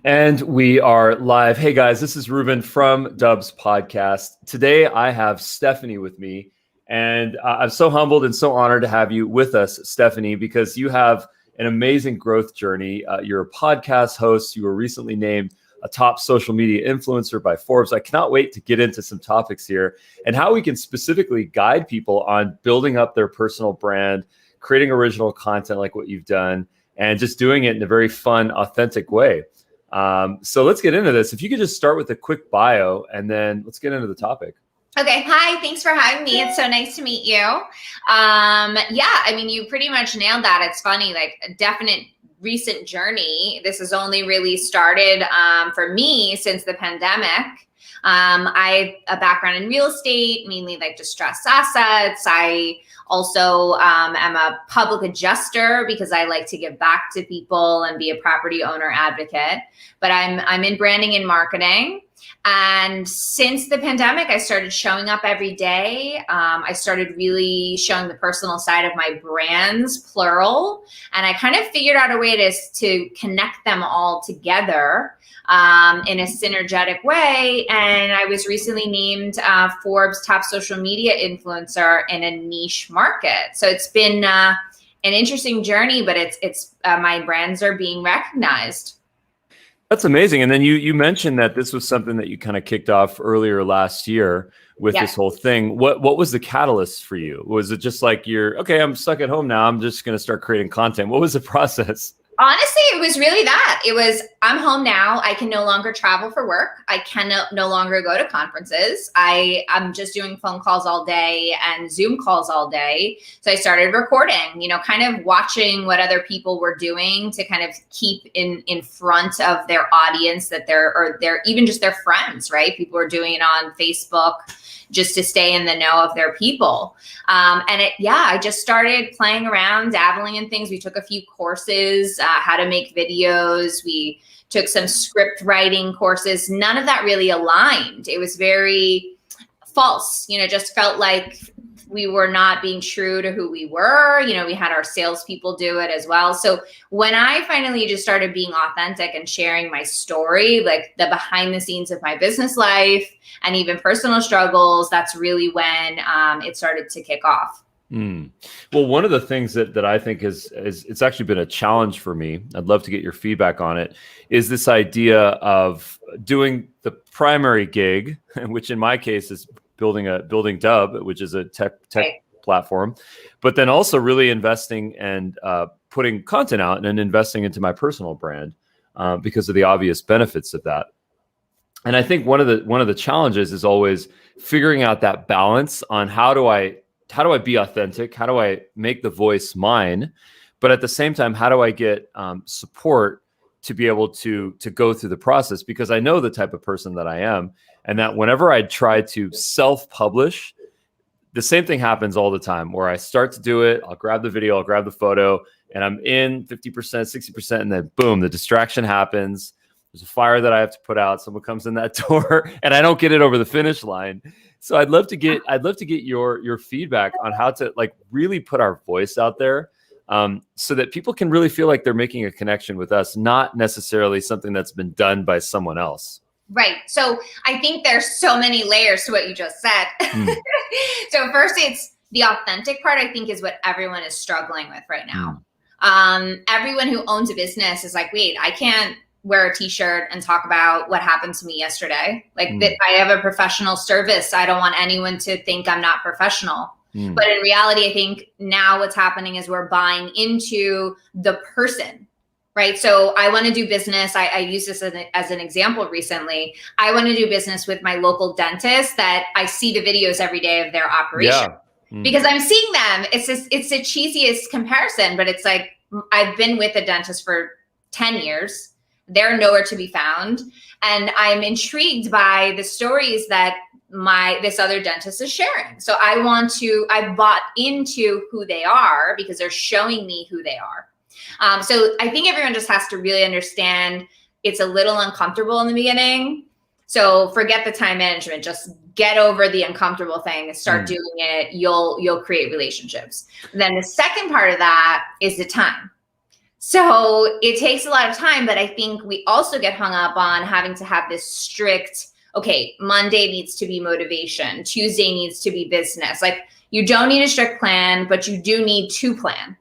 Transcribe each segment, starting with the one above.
And we are live. Hey guys, this is Ruben from Dubb's podcast. Today I have Stephanie with me, and I'm so humbled and so honored to have you with us, Stephanie, because you have an amazing growth journey. You're a podcast host. You were recently named a top social media influencer by Forbes. I cannot wait to get into some topics here and how we can specifically guide people on building up their personal brand, creating original content like what you've done, and just doing it in a very fun, authentic way. So let's get into this. If you could just start with a quick bio and then let's get into the topic. Okay. Hi. Thanks for having me. It's so nice to meet you. You pretty much nailed that. It's funny, like a definite recent journey. This has only really started for me since the pandemic. I have a background in real estate, mainly like distressed assets. I also am a public adjuster because I like to give back to people and be a property owner advocate. But I'm in branding and marketing. And since the pandemic, I started showing up every day. I started really showing the personal side of my brands, plural. And I kind of figured out a way to connect them all together in a synergetic way. And I was recently named Forbes top social media influencer in a niche market. So it's been an interesting journey, but it's my brands are being recognized. That's amazing. And then you mentioned that this was something that you kind of kicked off earlier last year with this whole thing. What was the catalyst for you? Was it just like I'm stuck at home now, I'm just going to start creating content? What was the process? Honestly, it was really that. It was, I'm home now. I can no longer travel for work. I can no longer go to conferences. I'm just doing phone calls all day and Zoom calls all day. So I started recording, kind of watching what other people were doing to kind of keep in front of their audience that they're even just their friends, right? People are doing it on Facebook just to stay in the know of their people. I just started playing around, dabbling in things. We took a few courses, how to make videos. We took some script writing courses. None of that really aligned. It was very false, just felt like we were not being true to who we were. We had our salespeople do it as well. So when I finally just started being authentic and sharing my story, like the behind the scenes of my business life and even personal struggles, that's really when it started to kick off. Well, one of the things that I think is it's actually been a challenge for me, I'd love to get your feedback on it, is this idea of doing the primary gig, which in my case is building Dubb, which is a tech platform, but then also really investing and putting content out and investing into my personal brand because of the obvious benefits of that. And I think one of the challenges is always figuring out that balance on how do I be authentic? How do I make the voice mine? But at the same time, how do I get support to be able to go through the process? Because I know the type of person that I am, and that whenever I try to self-publish, the same thing happens all the time where I start to do it. I'll grab the video, I'll grab the photo, and I'm in 50%, 60%, and then boom, the distraction happens. There's a fire that I have to put out. Someone comes in that door and I don't get it over the finish line. So I'd love to get your feedback on how to really put our voice out there so that people can really feel like they're making a connection with us, not necessarily something that's been done by someone else. Right. So I think there's so many layers to what you just said. So first, it's the authentic part, I think, is what everyone is struggling with right now. Everyone who owns a business is like, wait, I can't wear a t-shirt and talk about what happened to me yesterday. That I have a professional service. I don't want anyone to think I'm not professional. But in reality, I think now what's happening is we're buying into the person, right? So I want to do business. I use this as an example recently. I want to do business with my local dentist that I see the videos every day of their operation because I'm seeing them. It's the cheesiest comparison, but it's like, I've been with a dentist for 10 years. They're nowhere to be found. And I'm intrigued by the stories that this other dentist is sharing. So I bought into who they are because they're showing me who they are. So I think everyone just has to really understand it's a little uncomfortable in the beginning. So forget the time management, just get over the uncomfortable thing and start doing it. You'll create relationships. Then the second part of that is the time. So it takes a lot of time, but I think we also get hung up on having to have this strict, okay, Monday needs to be motivation, Tuesday needs to be business. Like, you don't need a strict plan, but you do need to plan.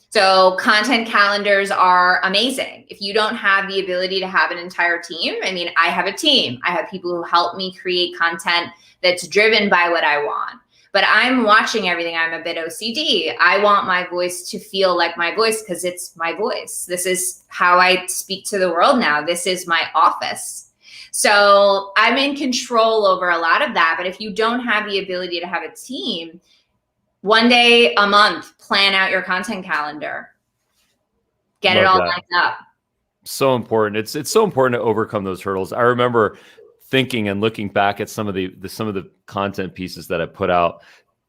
So content calendars are amazing. If you don't have the ability to have an entire team, I mean, I have a team. I have people who help me create content that's driven by what I want. But I'm watching everything. I'm a bit OCD. I want my voice to feel like my voice because it's my voice. This is how I speak to the world now. This is my office. So I'm in control over a lot of that. But if you don't have the ability to have a team, one day a month, plan out your content calendar. Get it all lined up. So important. It's so important to overcome those hurdles. I remember thinking and looking back at some of the content pieces that I put out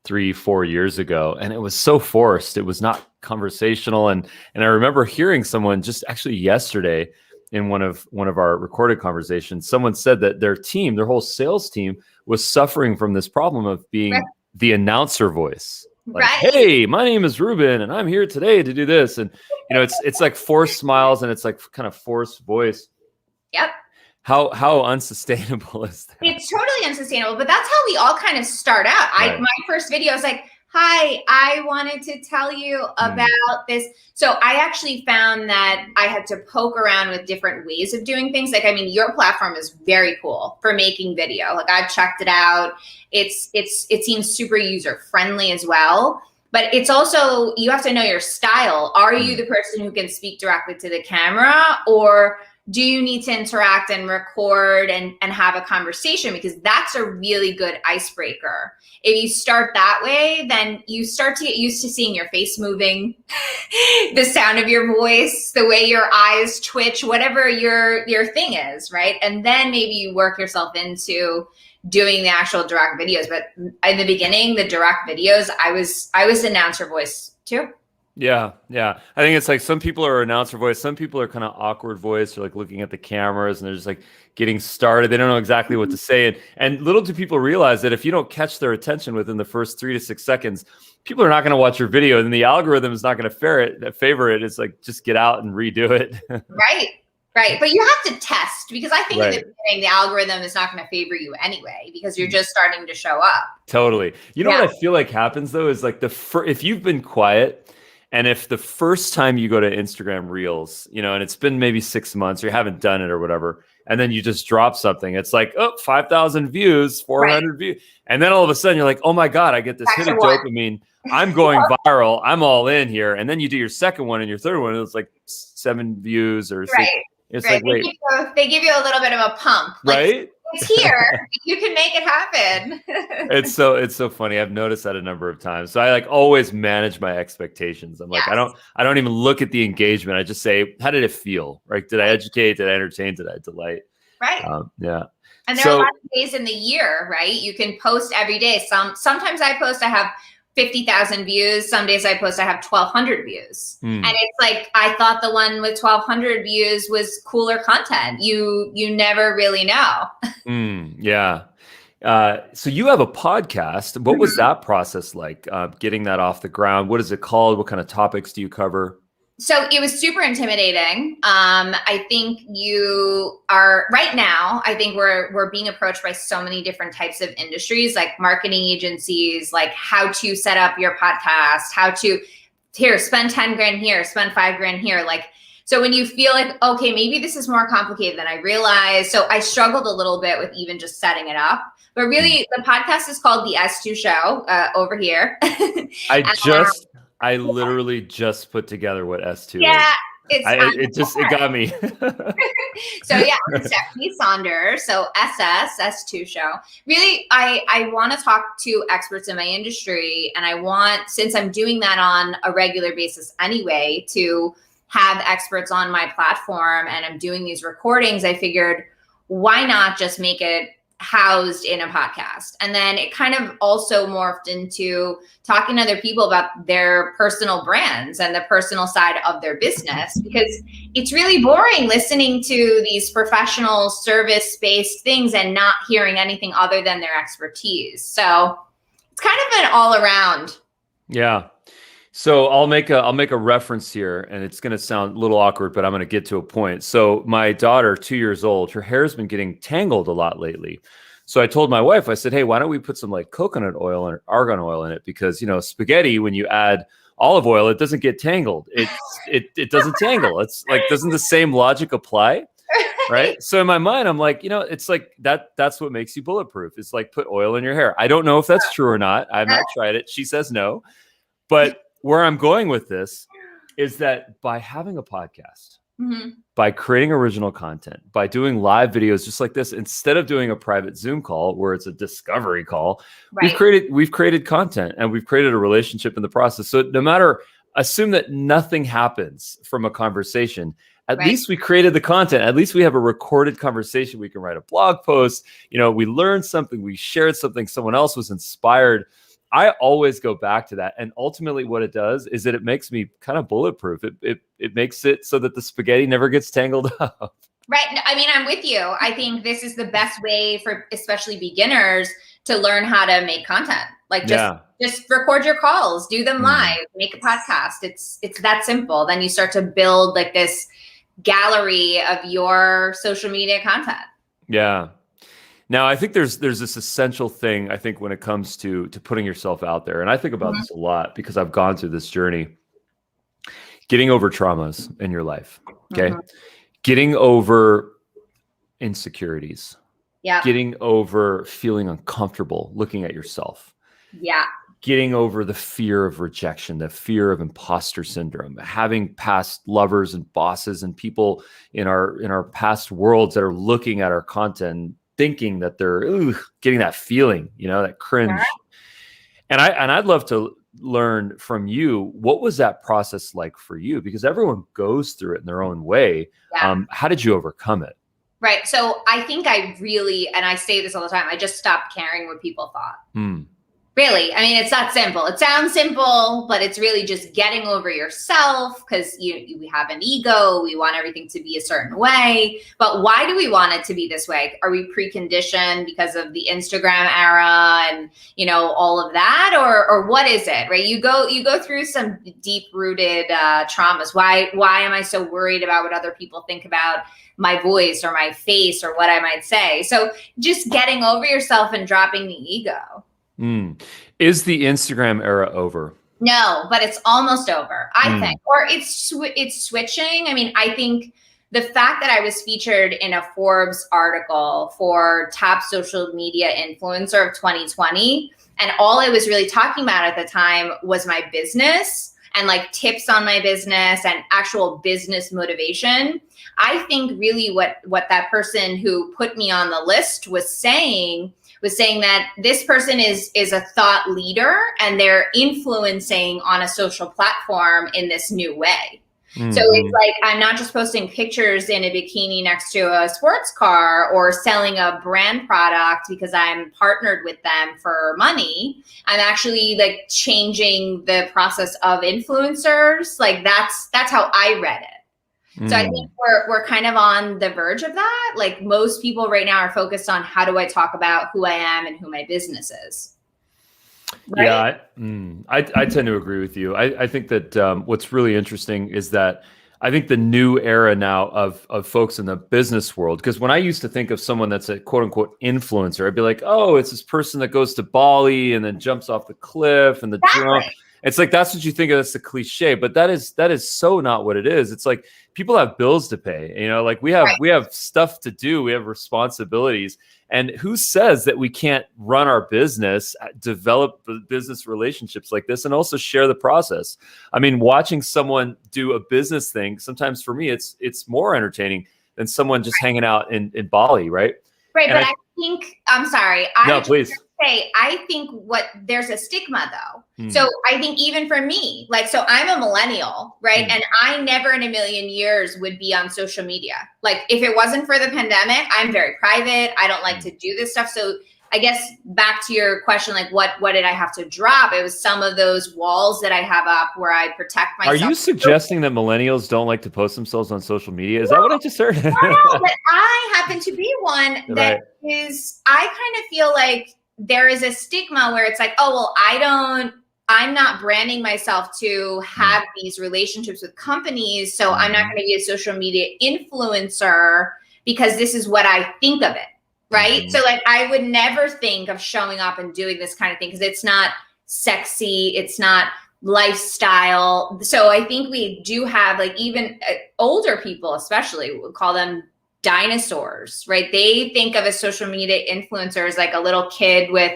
3-4 years ago, and it was so forced. It was not conversational. And I remember hearing someone just actually yesterday in one of our recorded conversations, someone said that their team, their whole sales team, was suffering from this problem of being the announcer voice. Like, hey, my name is Ruben and I'm here today to do this. And, you know, it's like forced smiles and it's like kind of forced voice. Yep. How unsustainable is that? It's totally unsustainable, but that's how we all kind of start out. My first video was like, hi, I wanted to tell you about this. So I actually found that I had to poke around with different ways of doing things. Like, I mean, your platform is very cool for making video. Like, I've checked it out. It seems super user friendly as well. But it's also, you have to know your style. Are you the person who can speak directly to the camera, or do you need to interact and record and have a conversation? Because that's a really good icebreaker. If you start that way, then you start to get used to seeing your face moving, the sound of your voice, the way your eyes twitch, whatever your thing is, right? And then maybe you work yourself into doing the actual direct videos. But in the beginning, the direct videos, I was announcer voice too. Yeah. I think it's like some people are announcer voice, some people are kind of awkward voice, or like looking at the cameras and they're just like getting started. They don't know exactly what to say. And little do people realize that if you don't catch their attention within the first 3 to 6 seconds, people are not going to watch your video, and the algorithm is not going to favor it. It's like, just get out and redo it. Right. But you have to test, because I think in the beginning, the algorithm is not going to favor you anyway, because you're just starting to show up. Totally. You know what I feel like happens though is like if you've been quiet, and if the first time you go to Instagram Reels, you know, and it's been maybe 6 months or you haven't done it or whatever, and then you just drop something, it's like, 5,000 views, 400 views. And then all of a sudden you're like, oh my God, I get this hit of dopamine. I'm going viral. I'm all in here. And then you do your second one and your third one, and it's like 7 views or 6. It's like, wait. They give you a little bit of a pump. Like, right? It's here. You can make it happen. It's so funny. I've noticed that a number of times. So I like always manage my expectations. I'm like, I don't even look at the engagement. I just say, how did it feel? Right? Did I educate? Did I entertain? Did I delight? Right. Yeah. And there are a lot of days in the year, right? You can post every day. Sometimes I post, I have 50,000 views. Some days I post, I have 1,200 views. And it's like, I thought the one with 1,200 views was cooler content. You never really know. Yeah. So you have a podcast. What was that process like, getting that off the ground? What is it called? What kind of topics do you cover? So it was super intimidating. I think right now, I think we're being approached by so many different types of industries, like marketing agencies, like how to set up your podcast, how to spend 10 grand here, spend 5 grand here. Like, so when you feel like, okay, maybe this is more complicated than I realized. So I struggled a little bit with even just setting it up. But really, the podcast is called The S2 Show over here. I literally just put together what S2 is. Yeah, it got me. So yeah, I'm Stephanie Saunders. So S2 Show. Really, I want to talk to experts in my industry, and I want, since I'm doing that on a regular basis anyway, to have experts on my platform, and I'm doing these recordings, I figured, why not just make it housed in a podcast? And then it kind of also morphed into talking to other people about their personal brands and the personal side of their business, because it's really boring listening to these professional service-based things and not hearing anything other than their expertise. So it's kind of an all around. Yeah. So I'll make a reference here, and it's going to sound a little awkward, but I'm going to get to a point. So my daughter, 2 years old, her hair's been getting tangled a lot lately. So I told my wife, I said, hey, why don't we put some like coconut oil and argan oil in it? Because, spaghetti, when you add olive oil, it doesn't get tangled. It doesn't tangle. It's like, doesn't the same logic apply? Right. So in my mind, I'm like, it's like that's what makes you bulletproof. It's like put oil in your hair. I don't know if that's true or not. I've not tried it. She says no. But where I'm going with this is that by having a podcast, by creating original content, by doing live videos just like this, instead of doing a private Zoom call where it's a discovery call, we've created content and we've created a relationship in the process. So no matter, assume that nothing happens from a conversation. At least we created the content. At least we have a recorded conversation. We can write a blog post. We learned something. We shared something. Someone else was inspired. I always go back to that. And ultimately what it does is that it makes me kind of bulletproof. It makes it so that the spaghetti never gets tangled up. Right. I mean, I'm with you. I think this is the best way for especially beginners to learn how to make content. Like just record your calls, do them live, make a podcast. It's that simple. Then you start to build like this gallery of your social media content. Yeah. Now, I think there's this essential thing, I think, when it comes to putting yourself out there. And I think about this a lot because I've gone through this journey. Getting over traumas in your life, okay? Getting over insecurities. Yeah. Getting over feeling uncomfortable looking at yourself. Yeah. Getting over the fear of rejection, the fear of imposter syndrome, having past lovers and bosses and people in our past worlds that are looking at our content, thinking that they're getting that feeling, that cringe. And I'd love to learn from you, what was that process like for you? Because everyone goes through it in their own way. Yeah. How did you overcome it? Right. So I think I really, and I say this all the time, I just stopped caring what people thought. Really. I mean, it's that simple. It sounds simple, but it's really just getting over yourself because we have an ego. We want everything to be a certain way. But why do we want it to be this way? Are we preconditioned because of the Instagram era and, all of that? Or what is it, right? You go through some deep rooted traumas. Why am I so worried about what other people think about my voice or my face or what I might say? So just getting over yourself and dropping the ego. Is the Instagram era over? No, but it's almost over, I think. Or it's switching. I mean, I think the fact that I was featured in a Forbes article for top social media influencer of 2020, and all I was really talking about at the time was my business and like tips on my business and actual business motivation. I think really what that person who put me on the list was saying that this person is a thought leader and they're influencing on a social platform in this new way. So it's like, I'm not just posting pictures in a bikini next to a sports car or selling a brand product because I'm partnered with them for money. I'm actually like changing the process of influencers. Like that's how I read it. So I think we're kind of on the verge of that. Like most people right now are focused on how do I talk about who I am and who my business is. Right? Yeah, I tend to agree with you. I think that what's really interesting is that I think the new era now of folks in the business world, because when I used to think of someone that's a quote unquote influencer, I'd be like, oh, it's this person that goes to Bali and then jumps off the cliff and the drone. It's like, that's what you think of as the cliche, but that is so not what it is. It's like people have bills to pay, like we have stuff to do. We have responsibilities. And who says that we can't run our business, develop business relationships like this, and also share the process? I mean, watching someone do a business thing, sometimes for me, it's more entertaining than someone just hanging out in Bali, right? Right, and but I think, I'm sorry. Please. I think there's a stigma though. So I think even for me, so I'm a millennial, right? And I never in a million years would be on social media. Like if it wasn't for the pandemic, I'm very private. I don't like to do this stuff. So I guess back to your question, like what did I have to drop? It was some of those walls that I have up where I protect myself. Are you suggesting that millennials don't like to post themselves on social media? Is that what I just heard? No, but I happen to be one that is, I kind of feel like there is a stigma where it's like, oh, well, I don't I'm not branding myself to have these relationships with companies. So I'm not going to be a social media influencer because this is what I think of it. Right. So like, I would never think of showing up and doing this kind of thing because it's not sexy. It's not lifestyle. So I think we do have like even older people, especially, we'll call them dinosaurs, right? They think of a social media influencer as like a little kid with,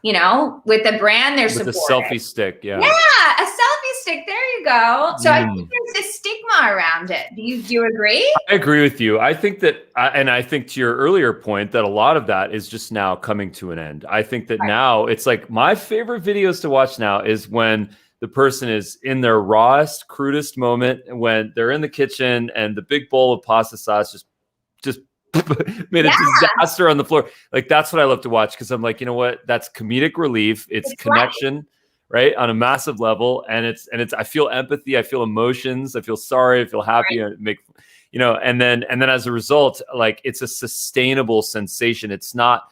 you know, with a brand they're supporting. With a selfie stick, yeah. Yeah, a selfie stick. There you go. So I think there's a stigma around it. Do you agree? I agree with you. I think that, and I think to your earlier point, that a lot of that is just now coming to an end. I think that now it's like my favorite videos to watch now is when the person is in their rawest, crudest moment, when they're in the kitchen and the big bowl of pasta sauce just made a disaster on the floor. Like, that's what I love to watch because I'm like, you know what? That's comedic relief. It's connection, right? On a massive level. And it's I feel empathy. I feel emotions. I feel sorry. I feel happy. I make, you know, and then as a result, like, it's a sustainable sensation. It's not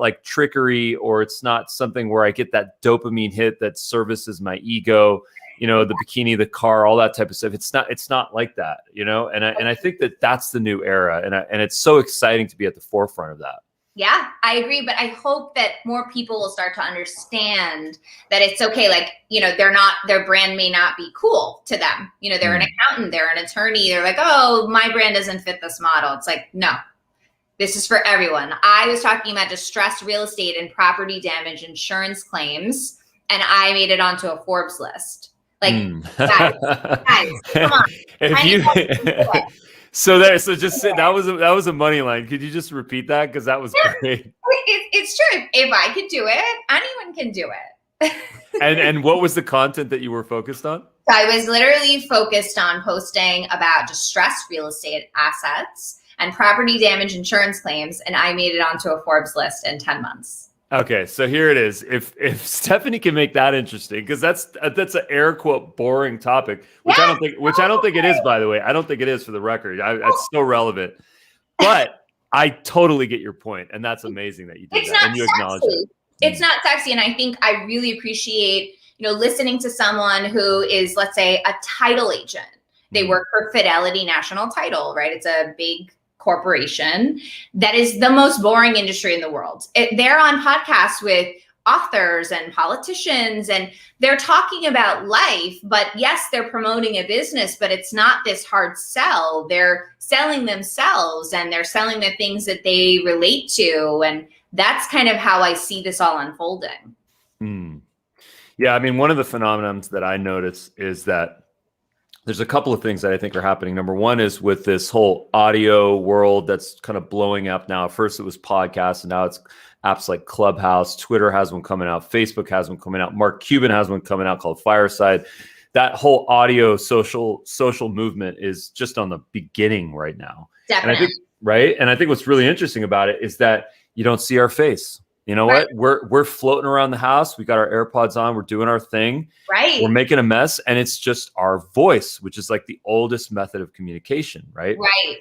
like trickery, or it's not something where I get that dopamine hit that services my ego, you know, the bikini, the car, all that type of stuff. It's not like that, you know? And I think that that's the new era. And it's so exciting to be at the forefront of that. Yeah, I agree. But I hope that more people will start to understand that it's okay. Like, you know, their brand may not be cool to them. You know, they're an accountant, they're an attorney. They're like, oh, my brand doesn't fit this model. It's like, no, this is for everyone. I was talking about distressed real estate and property damage insurance claims, and I made it onto a Forbes list. Like, guys, come on. That was a money line. Could you just repeat that? Because that was great. It's true. If I could do it, anyone can do it. and what was the content that you were focused on? So I was literally focused on posting about distressed real estate assets and property damage insurance claims, and I made it onto a Forbes list in 10 months. Okay, so here it is. If Stephanie can make that interesting, because that's an air quote boring topic, which I don't think it is, by the way. I don't think it is, for the record. It's so relevant. But I totally get your point, and that's amazing that you did that and you acknowledge it. It's not sexy, and I think I really appreciate, you know, listening to someone who is, let's say, a title agent. They work for Fidelity National Title, right? It's a big corporation that is the most boring industry in the world. They're on podcasts with authors and politicians, and they're talking about life, but yes, they're promoting a business, but it's not this hard sell. They're selling themselves, and they're selling the things that they relate to. And that's kind of how I see this all unfolding. Yeah. I mean, one of the phenomenons that I notice is that there's a couple of things that I think are happening. Number one is with this whole audio world that's kind of blowing up now. First it was podcasts, and now it's apps like Clubhouse. Twitter has one coming out. Facebook has one coming out. Mark Cuban has one coming out called Fireside. That whole audio social movement is just on the beginning right now. Definitely. And I think what's really interesting about it is that you don't see our face. You know what? We're floating around the house. We got our AirPods on. We're doing our thing. Right. We're making a mess, and it's just our voice, which is like the oldest method of communication, right? Right.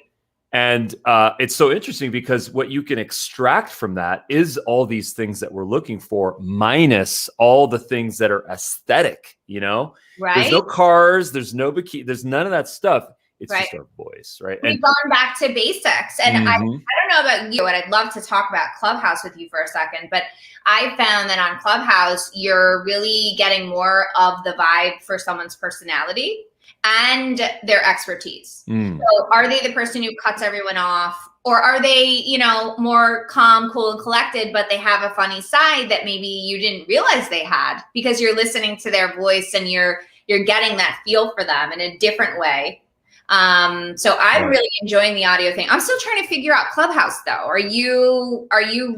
And it's so interesting because what you can extract from that is all these things that we're looking for, minus all the things that are aesthetic. You know, There's no cars. There's no bikini. There's none of that stuff. It's just our voice, right? We've gone back to basics. And I don't know about you, and I'd love to talk about Clubhouse with you for a second, but I found that on Clubhouse, you're really getting more of the vibe for someone's personality and their expertise. So are they the person who cuts everyone off, or are they, you know, more calm, cool, and collected, but they have a funny side that maybe you didn't realize they had because you're listening to their voice and you're getting that feel for them in a different way. So I'm really enjoying the audio thing. I'm still trying to figure out Clubhouse though. Are you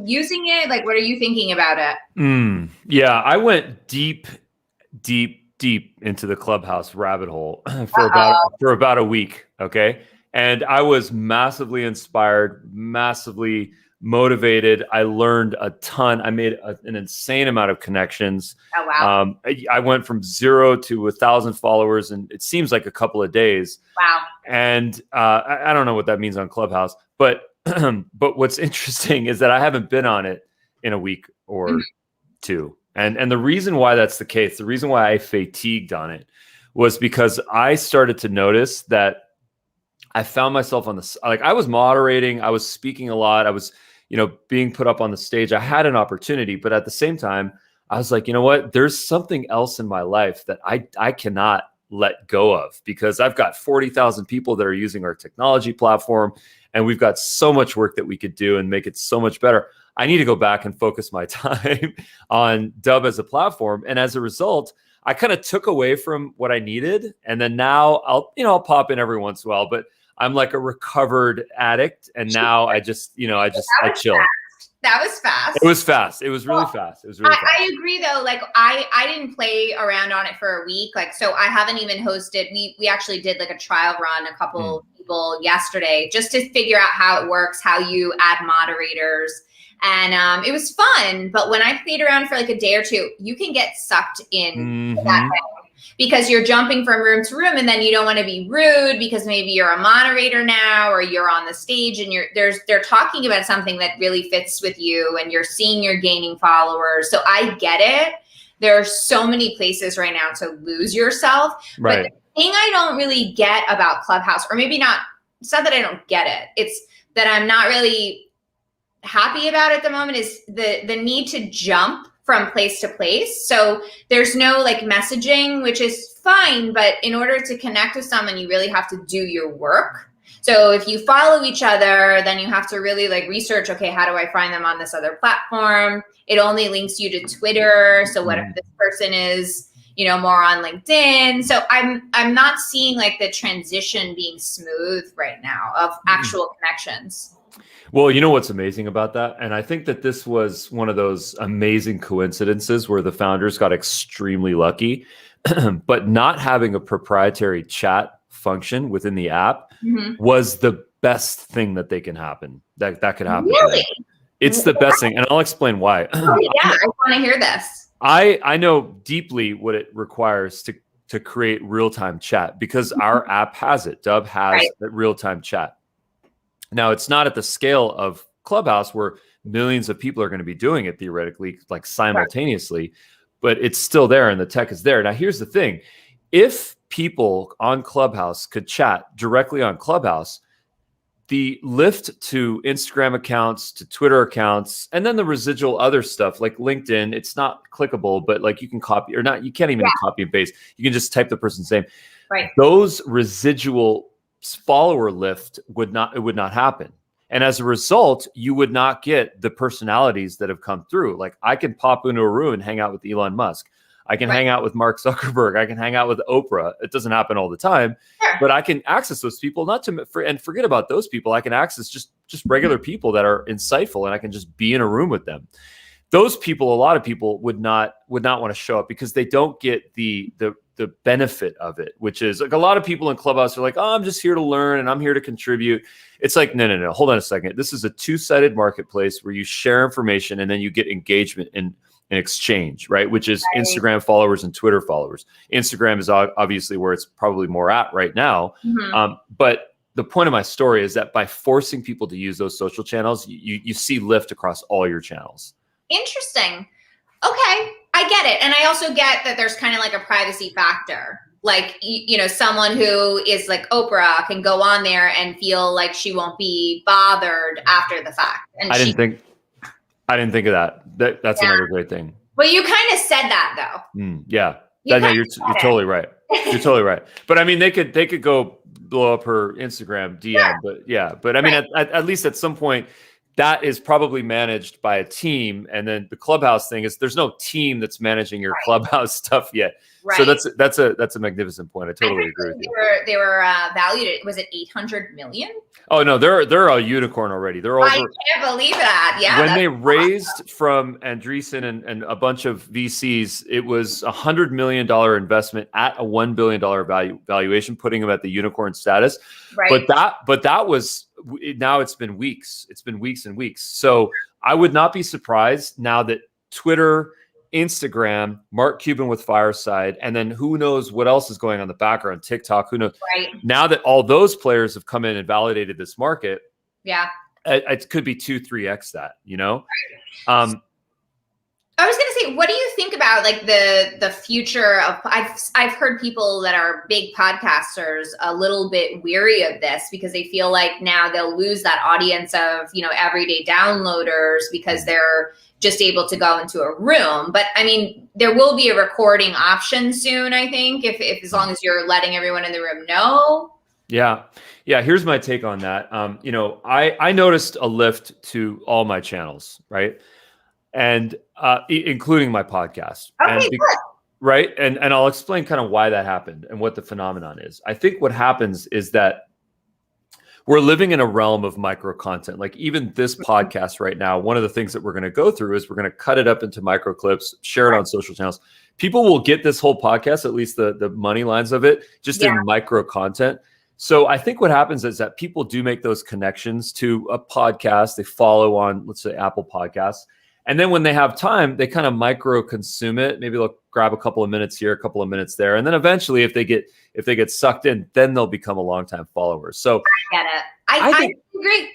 using it? Like, what are you thinking about it? Yeah, I went deep into the Clubhouse rabbit hole for about a week. Okay. And I was massively inspired, massively motivated. I learned a ton. I made an insane amount of connections. Oh, wow. I went from 0 to 1,000 followers, and it seems like a couple of days. Wow. And I don't know what that means on Clubhouse, but what's interesting is that I haven't been on it in a week or two. And the reason why that's the case, the reason why I fatigued on it was because I started to notice that I found myself on the, like, I was moderating, I was speaking a lot, I was, being put up on the stage. I had an opportunity, but at the same time, I was like, you know what? There's something else in my life that I cannot let go of, because I've got 40,000 people that are using our technology platform, and we've got so much work that we could do and make it so much better. I need to go back and focus my time on Dubb as a platform. And as a result, I kind of took away from what I needed. And then now I'll pop in every once in a while, but I'm like a recovered addict. And now I just, I chill. That was fast. It was fast. It was really fast. It was really fast. I agree though. Like I didn't play around on it for a week. Like, so I haven't even hosted. We actually did like a trial run, a couple people yesterday, just to figure out how it works, how you add moderators. And it was fun. But when I played around for like a day or two, you can get sucked in that thing, because you're jumping from room to room, and then you don't want to be rude because maybe you're a moderator now, or you're on the stage and they're talking about something that really fits with you, and you're seeing you're gaining followers. So I get it. There are so many places right now to lose yourself. Right. But the thing I don't really get about Clubhouse, or maybe not, it's not that I don't get it, it's that I'm not really happy about at the moment, is the need to jump from place to place. So there's no like messaging, which is fine, but in order to connect with someone, you really have to do your work. So if you follow each other, then you have to really like research, okay, how do I find them on this other platform? It only links you to Twitter. So what if this person is, more on LinkedIn? So I'm not seeing like the transition being smooth right now of actual connections. Well, you know what's amazing about that? And I think that this was one of those amazing coincidences where the founders got extremely lucky, but not having a proprietary chat function within the app was the best thing that they can happen. That could happen. Really? It's the best thing. And I'll explain why. Oh, yeah, I want to hear this. I know deeply what it requires to create real-time chat, because our app has it. Dubb has that real-time chat. Now, it's not at the scale of Clubhouse where millions of people are going to be doing it theoretically, like simultaneously, but it's still there and the tech is there. Now, here's the thing. If people on Clubhouse could chat directly on Clubhouse, the lift to Instagram accounts, to Twitter accounts, and then the residual other stuff like LinkedIn, it's not clickable, but like you can copy or not, you can't even copy and paste. You can just type the person's name. Right. Those residual follower lift would not happen. And as a result, you would not get the personalities that have come through. Like I can pop into a room and hang out with Elon Musk. I can hang out with Mark Zuckerberg. I can hang out with Oprah. It doesn't happen all the time, but I can access those people, and forget about those people. I can access just regular people that are insightful, and I can just be in a room with them. Those people, a lot of people would not want to show up because they don't get the benefit of it, which is like a lot of people in Clubhouse are like, oh, I'm just here to learn and I'm here to contribute. It's like, no. Hold on a second. This is a two-sided marketplace where you share information and then you get engagement in exchange, right? Which is Instagram followers and Twitter followers. Instagram is obviously where it's probably more at right now. But the point of my story is that by forcing people to use those social channels, you see lift across all your channels. Interesting. Okay. I get it. And I also get that there's kind of like a privacy factor. Like, someone who is like Oprah can go on there and feel like she won't be bothered after the fact. And I didn't think of that. That's another great thing. Well, you kind of said that though. You're totally right. You're totally right. But I mean, they could go blow up her Instagram DM, but I mean, at least at some point, that is probably managed by a team. And then the Clubhouse thing is there's no team that's managing your Clubhouse stuff yet. Right. So that's a magnificent point. I totally agree with you. They were valued at, was it 800 million? Oh no, they're a unicorn already. They're over. I can't believe that. Yeah. When they raised from Andreessen and a bunch of VCs, it was $100 million investment at a $1 billion valuation, putting them at the unicorn status. Right. But that was, now it's been weeks. It's been weeks and weeks. So I would not be surprised now that Twitter, Instagram, Mark Cuban with Fireside, and then who knows what else is going on in the background, TikTok, who knows? Right. Now that all those players have come in and validated this market, it could be 2-3x that, Right. I was going to say, what do you think about like the future of? I've heard people that are big podcasters a little bit weary of this because they feel like now they'll lose that audience of everyday downloaders because they're just able to go into a room. But I mean, there will be a recording option soon, I think, if as long as you're letting everyone in the room know. Yeah. Here's my take on that. I noticed a lift to all my channels, right? And including my podcast. Okay, good. Right. And I'll explain kind of why that happened and what the phenomenon is. I think what happens is that we're living in a realm of micro content. Like even this podcast right now, one of the things that we're going to go through is we're going to cut it up into micro clips, share it on social channels. People will get this whole podcast, at least the money lines of it, just in micro content. So I think what happens is that people do make those connections to a podcast. They follow on, let's say, Apple Podcasts. And then when they have time, they kind of micro consume it. Maybe they'll grab a couple of minutes here, a couple of minutes there. And then eventually, if they get sucked in, then they'll become a longtime follower. So I get it. I agree.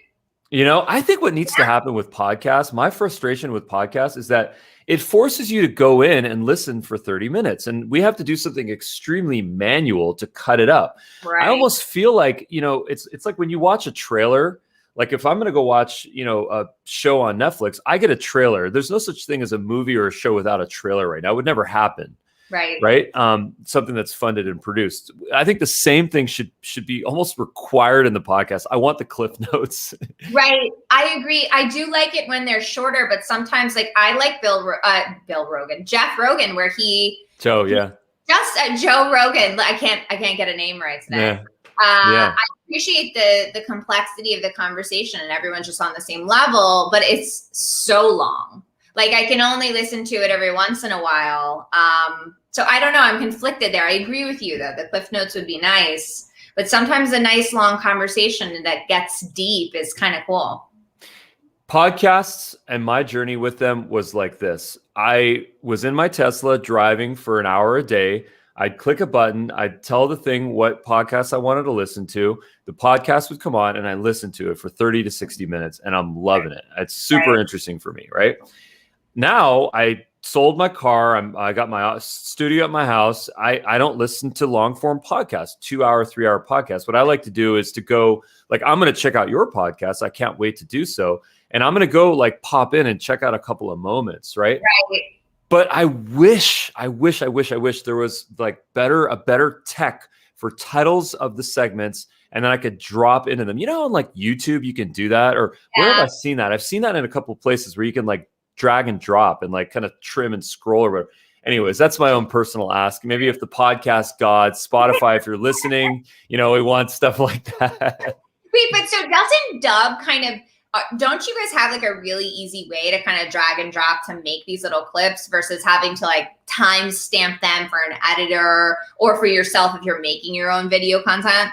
I think what needs to happen with podcasts, my frustration with podcasts is that it forces you to go in and listen for 30 minutes. And we have to do something extremely manual to cut it up. Right. I almost feel like, it's like when you watch a trailer. Like if I'm going to go watch, a show on Netflix, I get a trailer. There's no such thing as a movie or a show without a trailer right now. It would never happen. Right. Something that's funded and produced. I think the same thing should be almost required in the podcast. I want the cliff notes. Right. I agree. I do like it when they're shorter, but sometimes like I like Jeff Rogan, where Joe Rogan. I can't get a name right today. I appreciate the complexity of the conversation and everyone's just on the same level, but it's so long. Like I can only listen to it every once in a while. So I don't know. I'm conflicted there. I agree with you though. The cliff notes would be nice, but sometimes a nice long conversation that gets deep is kind of cool. Podcasts and my journey with them was like this. I was in my Tesla driving for an hour a day. I'd click a button. I'd tell the thing what podcast I wanted to listen to. The podcast would come on and I listened to it for 30 to 60 minutes and I'm loving it. It's super interesting for me, right? Now I sold my car. I got my studio at my house. I don't listen to long form podcasts, 2 hour, 3 hour podcasts. What I like to do is to go like, I'm going to check out your podcast. I can't wait to do so. And I'm going to go like pop in and check out a couple of moments. Right. But I wish there was like a better tech for titles of the segments. And then I could drop into them, on like YouTube, you can do that. Or where have I seen that? I've seen that in a couple of places where you can like drag and drop and like kind of trim and scroll or whatever. Anyways, that's my own personal ask. Maybe if the podcast gods, Spotify, if you're listening, we want stuff like that. Wait, but so doesn't Dubb kind of, don't you guys have like a really easy way to kind of drag and drop to make these little clips versus having to like time stamp them for an editor or for yourself if you're making your own video content?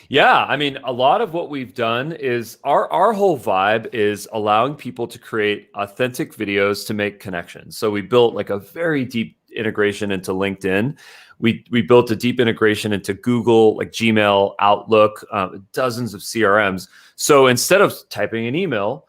Yeah, I mean, a lot of what we've done is our whole vibe is allowing people to create authentic videos to make connections. So we built like a very deep integration into LinkedIn. We built a deep integration into Google, like Gmail, Outlook, dozens of CRMs. So instead of typing an email,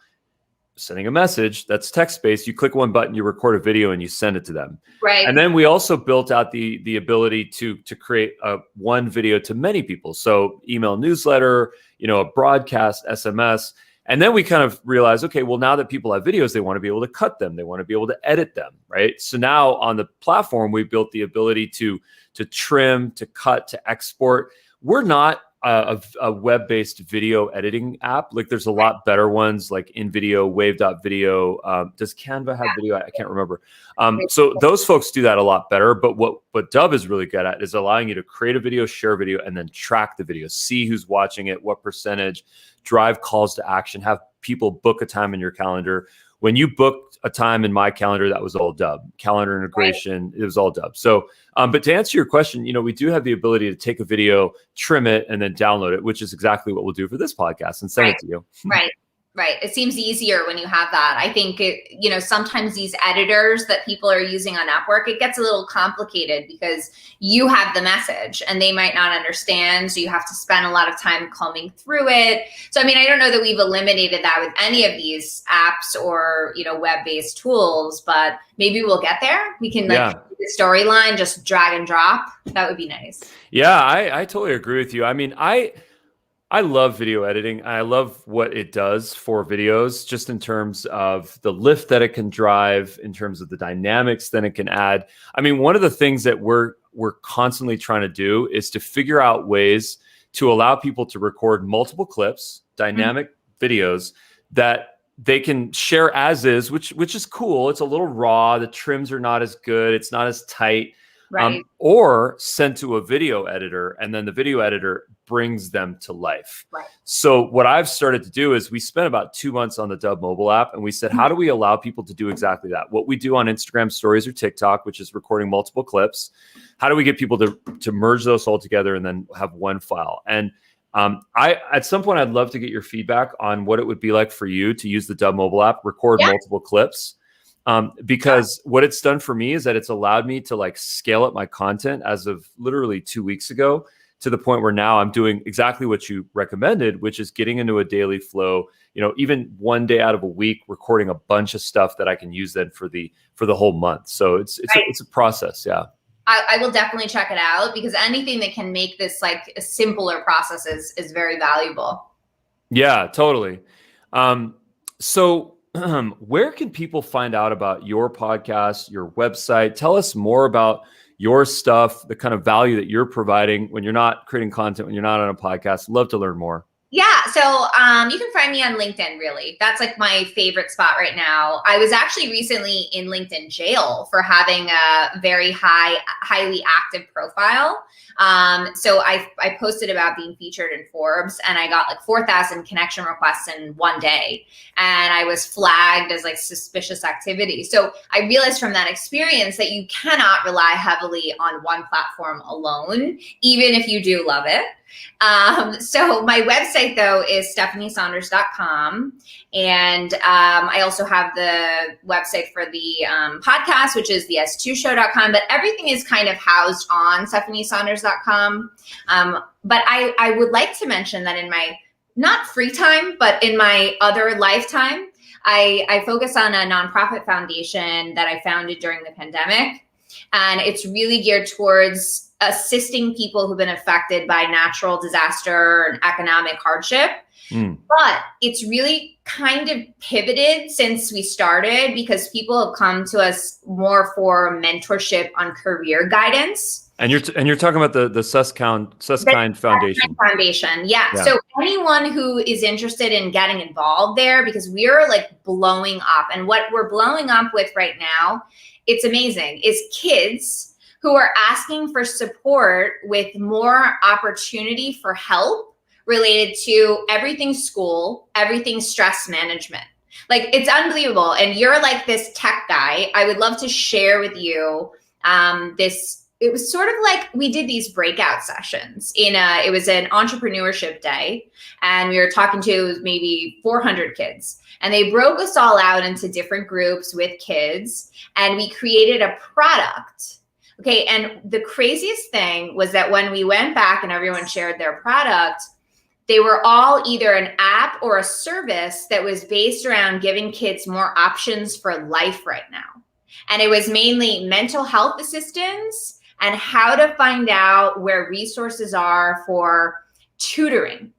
sending a message that's text-based, you click one button, you record a video, and you send it to them. Right. And then we also built out the ability to create one video to many people. So email newsletter, a broadcast, SMS. And then we kind of realized, okay, well, now that people have videos, they want to be able to cut them. They want to be able to edit them, right? So now on the platform, we built the ability to trim, to cut, to export. We're not a web-based video editing app. Like there's a lot better ones like InVideo, Wave.video. Does Canva have video? I can't remember. So those folks do that a lot better. But what Dubb is really good at is allowing you to create a video, share a video, and then track the video, see who's watching it, what percentage, drive calls to action, have people book a time in your calendar. When you booked a time in my calendar, that was all Dubb. Calendar integration, It was all Dubb. So, but to answer your question, we do have the ability to take a video, trim it, and then download it, which is exactly what we'll do for this podcast and send it to you. Right. Right. It seems easier when you have that. I think sometimes these editors that people are using on Upwork, it gets a little complicated because you have the message and they might not understand. So you have to spend a lot of time combing through it. So, I mean, I don't know that we've eliminated that with any of these apps or, web-based tools, but maybe we'll get there. We can the storyline, just drag and drop. That would be nice. Yeah, I totally agree with you. I mean, I love video editing. I love what it does for videos, just in terms of the lift that it can drive, in terms of the dynamics that it can add. I mean, one of the things that we're constantly trying to do is to figure out ways to allow people to record multiple clips, dynamic videos that they can share as is, which is cool. It's a little raw. The trims are not as good. It's not as tight. Right. Or sent to a video editor, and then the video editor brings them to life. Right. So what I've started to do is we spent about 2 months on the Dubb mobile app, and we said, how do we allow people to do exactly that? What we do on Instagram stories or TikTok, which is recording multiple clips. How do we get people to merge those all together and then have one file? And at some point, I'd love to get your feedback on what it would be like for you to use the Dubb mobile app, record multiple clips. Because what it's done for me is that it's allowed me to scale up my content as of literally 2 weeks ago, to the point where now I'm doing exactly what you recommended, which is getting into a daily flow, even one day out of a week, recording a bunch of stuff that I can use then for the whole month. So it's a process. Yeah. I will definitely check it out, because anything that can make this a simpler process is very valuable. Yeah, totally. So where can people find out about your podcast, your website? Tell us more about your stuff, the kind of value that you're providing when you're not creating content, when you're not on a podcast. Love to learn more. Yeah. So you can find me on LinkedIn, really. That's my favorite spot right now. I was actually recently in LinkedIn jail for having a very highly active profile. So I posted about being featured in Forbes, and I got 4,000 connection requests in one day. And I was flagged as suspicious activity. So I realized from that experience that you cannot rely heavily on one platform alone, even if you do love it. So my website, though, is stefaniesaunders.com. And I also have the website for the podcast, which is the s2show.com. But everything is kind of housed on stefaniesaunders.com. But I would like to mention that in my not free time, but in my other lifetime, I focus on a nonprofit foundation that I founded during the pandemic. And it's really geared towards assisting people who've been affected by natural disaster and economic hardship. But it's really kind of pivoted since we started, because people have come to us more for mentorship on career guidance. And you're talking about the Susskind Foundation. Yeah. So anyone who is interested in getting involved there, because we're blowing up, and what we're blowing up with right now, it's amazing, is kids who are asking for support with more opportunity for help related to everything school, everything stress management. It's unbelievable. And you're this tech guy. I would love to share with you this. It was sort of we did these breakout sessions it was an entrepreneurship day, and we were talking to maybe 400 kids, and they broke us all out into different groups with kids, and we created a product. Okay. And the craziest thing was that when we went back and everyone shared their product, they were all either an app or a service that was based around giving kids more options for life right now. And it was mainly mental health assistance and how to find out where resources are for tutoring.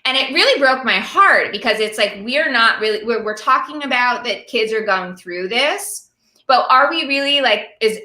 And it really broke my heart, because it's we're talking about that kids are going through this. But are we really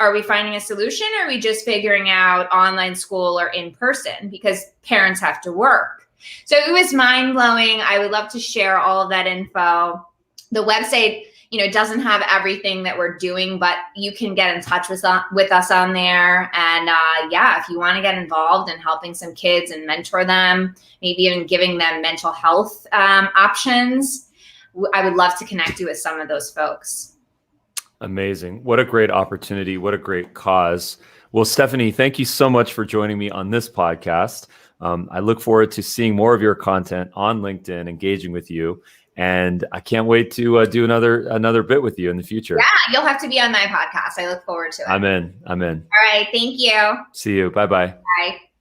are we finding a solution, or are we just figuring out online school or in person, because parents have to work? So it was mind blowing. I would love to share all of that info. The website, doesn't have everything that we're doing, but you can get in touch with us on there. And if you want to get involved in helping some kids and mentor them, maybe even giving them mental health options, I would love to connect you with some of those folks. Amazing. What a great opportunity. What a great cause. Well, Stephanie, thank you so much for joining me on this podcast. I look forward to seeing more of your content on LinkedIn, engaging with you. And I can't wait to do another bit with you in the future. Yeah, you'll have to be on my podcast. I look forward to it. I'm in. All right. Thank you. See you. Bye-bye. Bye.